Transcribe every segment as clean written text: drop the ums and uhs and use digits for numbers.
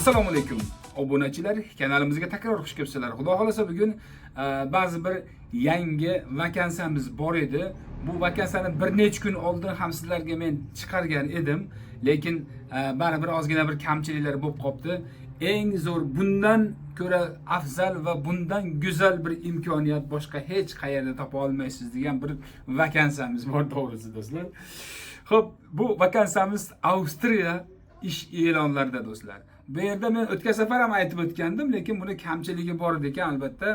Assalomu alaykum obunachilar, kanalimizga takror xush kelibsizlar. Xudo xolasa bugun ba'zi bir yangi vakansiyamiz bor edi. Bu vakansiyani bir necha kun oldin ham sizlarga men chiqargan edim, lekin baribir ozgina bir kamchiliklar bo'lib qoldi. Eng zo'r, bundan ko'ra afzal va bundan go'zal bir imkoniyat boshqa hech qayerda topa olmaysiz degan bir vakansiyamiz bor to'g'risi do'stlar. Xo'p, bu vakansiyamiz Avstriya ish e'lonlarida do'stlar. Bu yerda men o'tgan safar ham aytib o'tgandim, lekin buni kamchiligi bor ekan, albatta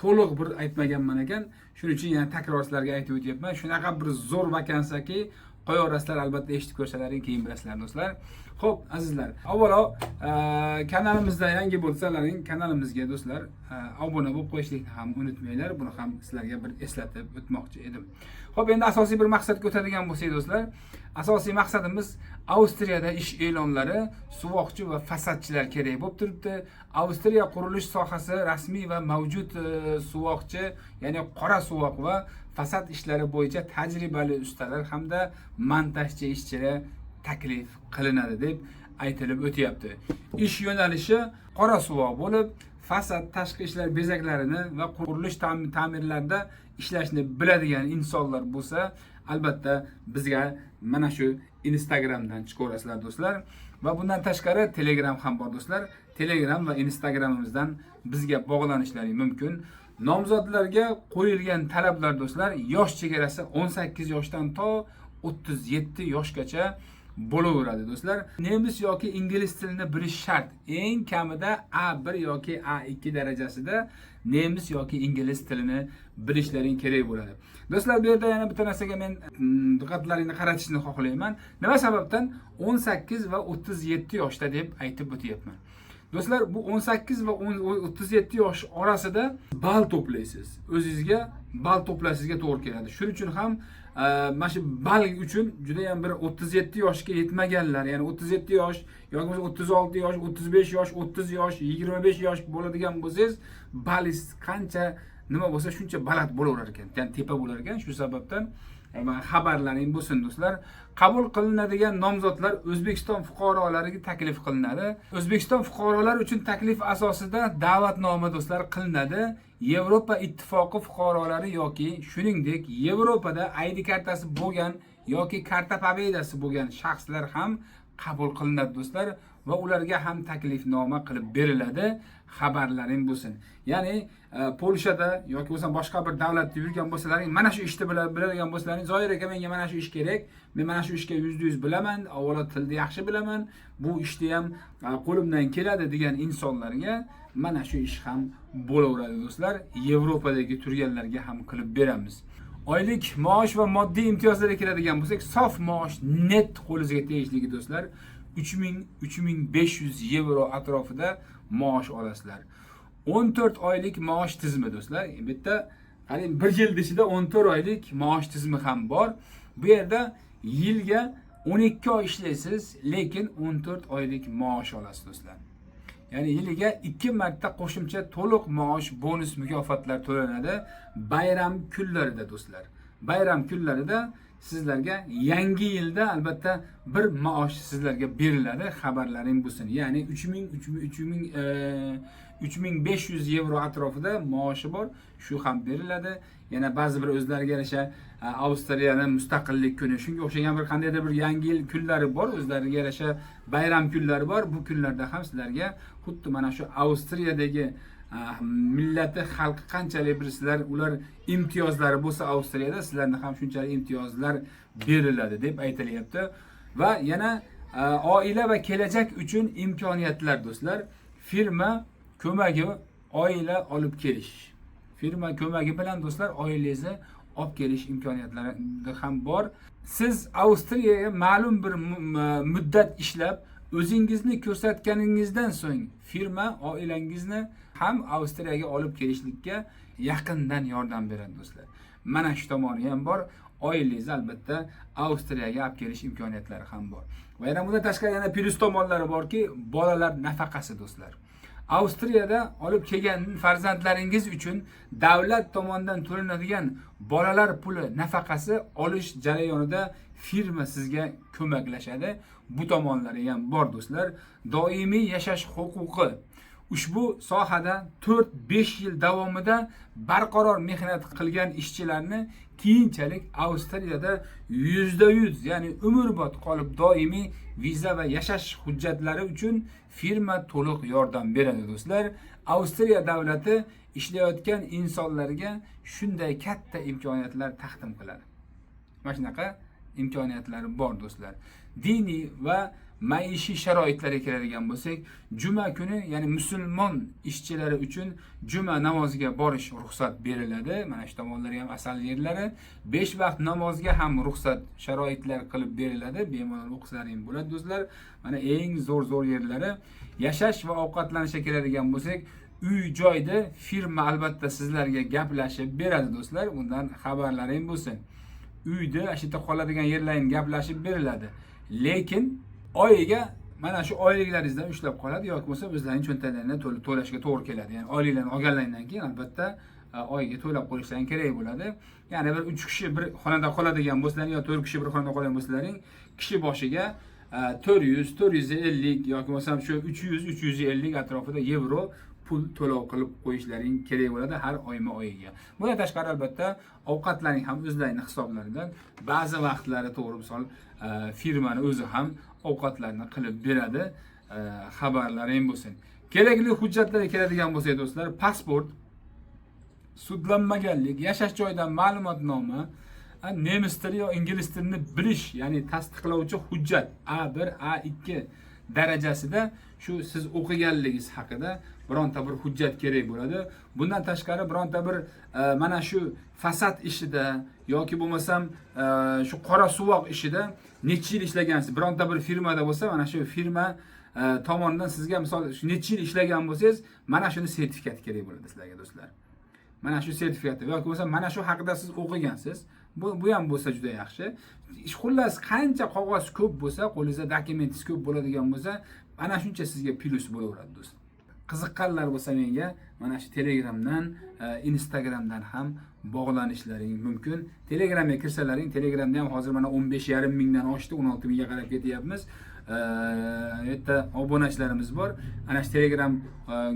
to'liq bir aytmaganman ekan. Shuning uchun yana takror sizlarga aytib o'tyapman. Shunaqa bir zo'r vakansiyaki, qo'yaverasizlar, albatta eshitib ko'rsalaring, keyin bilasizlar do'stlar. Xo'p, azizlar, avvalo kanalimizda yangi bo'lsalaring, kanalimizga do'stlar obuna bo'lib qo'yishlikni ham unutmanglar. Buni ham sizlarga bir eslatib o'tmoqchi edim. Xo'p, endi asosiy bir maqsadga o'tadigan bo'lsak do'stlar, asosiy maqsadimiz Avstriyada ish e'lonlari suvoqchi va fasadchilar kerak bo'lib turibdi. Avstriya qurilish sohasi rasmiy va mavjud suvoqchi, ya'ni qora suvoq va fasad ishlari bo'yicha tajribali ustalar hamda montajchi ishchilar taklif qilinadi deb aytilib o'tyapti. Ish yo'nalishi qora suvoq bo'lib, fasad, tashqi ishlar bezaklarini va qurilish ta'mirlarida ishlashni biladigan insonlar bo'lsa, albatta bizga mana shu Instagramdan chiqaverasizlar do'stlar. Va bundan tashqari Telegram ham bor do'stlar. Telegram va Instagramimizdan bizga bog'lanishlaring mumkin. Nomzodlarga qo'yilgan talablar do'stlar, yosh chegarasi 18 yoshdan to 37 yoshgacha bo'laveradi do'stlar. Nemis yoki ingliz tilini bilish shart. Eng kamida A1 yoki A2 darajasida nemis yoki ingliz tilini bilishlaring kerak bo'ladi. Do'stlar, bu yerda yana bitta narsaga men diqqatlaringni qaratishni xohlayman. Nima sababdan 18 va 37 yoshda deb aytib o'tyapman. Do'stlar, bu 18 va 37 yosh orasida ball to'playsiz. O'zingizga ball to'plashingizga to'g'ri keladi. Shuning uchun ham mana shu ball uchun juda ham bir 37 yoshga yetmaganlar, ya'ni 37 yosh yoki 36 yosh, 35 yosh, 30 yosh, 25 yosh bo'ladigan bo'lsangiz, ballingiz qancha nima bo'lsa shuncha baland bo'laverar ekan, ya'ni tepa bo'lar ekan. Shu sababdan xabarlaring bo'lsin do'stlar. Qabul qilinadigan nomzodlar O'zbekiston fuqarolariga taklif qilinadi. O'zbekiston fuqarolari uchun taklif asosida da'vatnoma do'stlar qilinadi. Yevropa ittifoqi fuqarolari yoki shuningdek Yevropada ID kartasi bo'lgan yoki karta pobedasi bo'lgan shaxslar ham qabul qilinadi do'stlar va ularga ham taklifnoma qilib beriladi. Xabarlaring bo'lsin. Ya'ni Polshada yoki bo'lsa boshqa bir davlatda yurgan bo'lsalaring, mana shu ishni biladigan bo'lsalaring, Zoir aka, menga mana shu ish kerak, men mana shu ishga %100 bilaman, avvalo tilni yaxshi bilaman, bu ishni ham qo'limdan keladi degan insonlarga mana shu ish ham bo'laveradi do'stlar. Yevropadagi turganlarga ham qilib beramiz. Oylik maosh va moddiy imtiyozlarga keladigan bo'lsak, sof maosh net qo'lingizga tegishligi do'stlar 3500 yevro atrofida maosh olasizlar. 14 oylik maosh tizimi do'stlar. Bitta qarang, bir yil ichida 14 oylik maosh tizimi ham bor. Bu yerda yilga 12 oy ishlaysiz, lekin 14 oylik maosh olasiz do'stlar. Ya'ni yiliga 2 marta qo'shimcha to'liq maosh, bonus mukofotlar to'lanadi bayram kunlarida do'stlar. Bayram kunlarida sizlarga yangi yilda albatta bir maosh sizlarga beriladi, xabarlaring bo'lsin. Ya'ni 3500 yevro atrofida maoshi bor, shu ham beriladi. Yana ba'zi bir o'zlariga yarasha Avstriyaning mustaqillik kuni, shunga o'xshagan bir qandaydir bir yangi yil kunlari bor, o'zlariga yarasha bayram kunlari bor. Bu kunlarda ham sizlarga xuddi mana shu Avstriyadagi millati, xalqi qanchalik bir sizlar ular imtiyozlari bo'lsa Avstriyada, sizlarga ham shunchalik imtiyozlar beriladi deb aytilyapti. Va yana oila va kelajak uchun imkoniyatlar do'stlar. Firma ko'magi oila olib kelish. Firma ko'magi bilan do'stlar oilangizni olib kelish imkoniyatlari ham bor. Siz Avstriyaga ma'lum bir muddat ishlab, o'zingizni ko'rsatganingizdan so'ng firma oilangizni ham Avstriyaga olib kelishlikka yaqindan yordam beradi do'stlar. Mana shu tomoni ham bor. Oilangizni albatta Avstriyaga olib kelish imkoniyatlari ham bor. Va yana bundan tashqari yana plus tomonlari borki, bolalar nafaqasi do'stlar. Avstriyada olib kelgan farzandlaringiz uchun davlat tomonidan to'lanadigan bolalar puli nafaqasi olish jarayonida firma sizga ko'maklashadi. Bu tomonlari ham bor do'stlar. Doimiy yashash huquqi. Ushbu sohada 4-5 yil davomida barqaror mehnat qilgan ishchilarni keyinchalik Avstriyada %100, ya'ni umrbod qolib doimiy viza va yashash hujjatlari uchun firma to'liq yordam beradi do'stlar. Avstriya davlati ishlayotgan insonlarga shunday katta imkoniyatlar taqdim qiladi. Mana shunaqa imkoniyatlari bor do'stlar. Diniy va maishiy sharoitlarga keladigan bo'lsak, juma kuni, ya'ni musulmon ishchilari uchun juma namoziga borish ruxsat beriladi. Mana shu tomonlari ham asal yerlari. 5 vaqt namozga ham ruxsat, sharoitlar qilib beriladi. Bemalol o'qislaring bo'ladi do'stlar. Mana eng zo'r yerlari. Yashash va ovqatlanishga keladigan bo'lsak, uy joyda firma albatta sizlarga gaplashib beradi do'stlar. Bundan xabarlaring bo'lsin. Uyda ashita qoladigan yerlaring gaplashib beriladi. Lekin oyiga mana shu oyliklaringizdan ushlab qoladi yoki bo'lsa o'zlarining cho'ntaklarini to'lashga to'g'ri keladi. Ya'ni oyliklarni olgandan keyin albatta oyiga to'lab qo'yishlaring kerak bo'ladi. Ya'ni bir 3 kishi bir xonada qoladigan bo'lsalaring yoki 4 kishi bir xonada qoladigan bo'lsalaring, kishi boshiga 400, 450 yoki bo'lsam shu 300, 350 atrofida yevro pul to'lov qilib qo'yishlaring kerak bo'ladi har oyma-oyiga. Bundan tashqari albatta ovqatlaring ham o'zlarining hisoblaridan ba'zi vaqtlari to'g'ri misol firmani o'zi ham ovqatlarni qilib beradi. Xabarlaring bo'lsin. Kerakli hujjatlarga keladigan bo'lsak do'stlar, pasport, sudlanmaganlik, yashash joyidan ma'lumotnoma, nemis tili yo ingliz tilini bilish, ya'ni tasdiqlovchi hujjat A1, A2 darajasida shu siz o'qiganligingiz haqida bironta bir hujjat kerak bo'ladi. Bundan tashqari bironta bir mana shu fasad ishida yoki bo'lmasam shu qora suvoq ishida necha yil ishlagansiz, bironta bir firmada bo'lsa, mana shu firma tomonidan sizga misol necha yil ishlagan bo'lsangiz, mana shuni sertifikati kerak bo'ladi sizlarga do'stlar. Mana shu sertifikati yoki bo'lsa mana shu haqida siz o'qigansiz. Bu ham bo'lsa juda yaxshi. Xullas qancha qog'oz ko'p bo'lsa, qo'lingizda dokumentingiz ko'p bo'ladigan bo'lsa, mana shuncha sizga plyus bo'laveradi do'stlar. Qiziqqanlar bo'lsa menga mana shu Telegramdan, Instagramdan ham bog'lanishlaring mumkin. Telegramga kirsalaring, Telegramda ham hozir mana 15,5 mingdan oshdi, 16 mingga qarab ketyapmiz. Yerda obunachilarimiz bor. Ana shu Telegram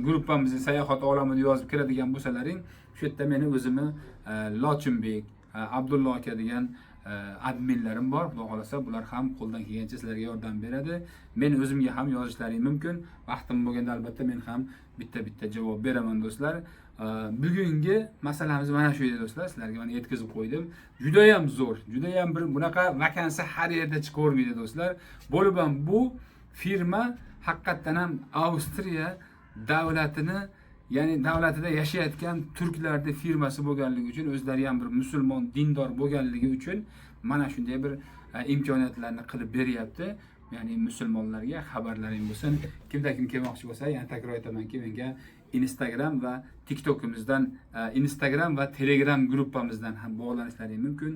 gruppamizning sayohat olamida yozib kiradigan bo'lsalaring, shu yerda meni o'zimni Lochinbek, Abdullo aka degan adminlarim bor. Xudo xolasa bular ham qo'ldan kelgancha sizlarga yordam beradi. Men o'zimga ham yozishlaring mumkin. Vaqtim bo'lganda albatta men ham bitta javob beraman do'stlar. Bugungi masalamiz mana shu edi do'stlar. Sizlarga mana yetkazib qo'ydim. Juda ham zo'r, juda ham bir bunaqa vakansiya har yerda chiqavermaydi do'stlar. Bo'lib ham bu firma haqiqatan ham Avstriya davlatini, ya'ni davlatida yashayotgan turklarning firmasi bo'lganligi uchun, o'zlari ham bir musulmon, dindor bo'lganligi uchun mana shunday bir imkoniyatlarni qilib beryapti. Ya'ni musulmonlarga xabarlaring bo'lsin. Kimda kim kelmoqchi bo'lsa, yana takror aytamanki, menga Instagram va TikTokimizdan, Instagram va Telegram gruppamizdan ham bog'lanishlaring mumkin.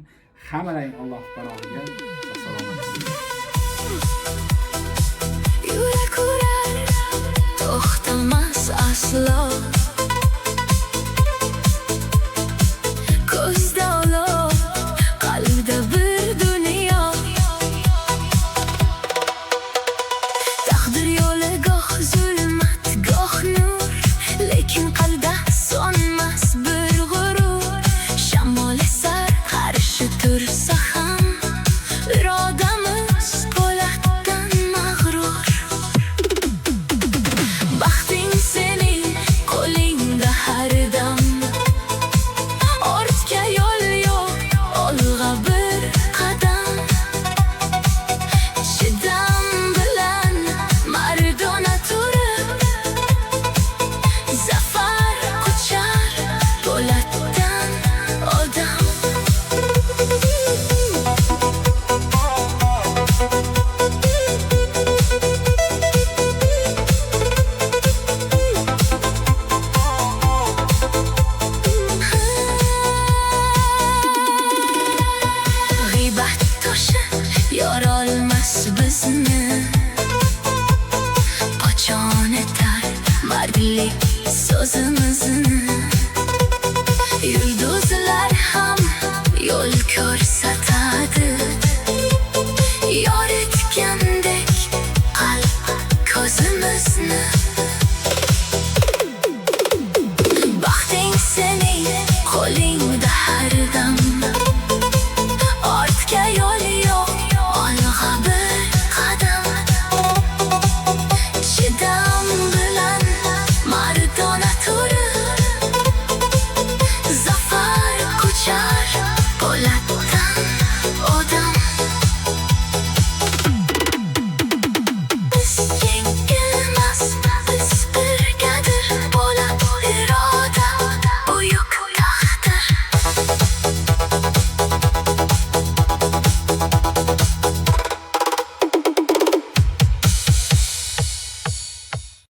Hammalaring Alloh panohiga salomat bo'ling. Yurak urar, to'xtamas aslo. Ko'zda olov, qalbda bir dunyo. Taqdir yo'li goh zulmat, goh nur, lekin qalbda so'nmas bir g'urur. Shamol esar qarshi tursa ham Dilli sözümüzünü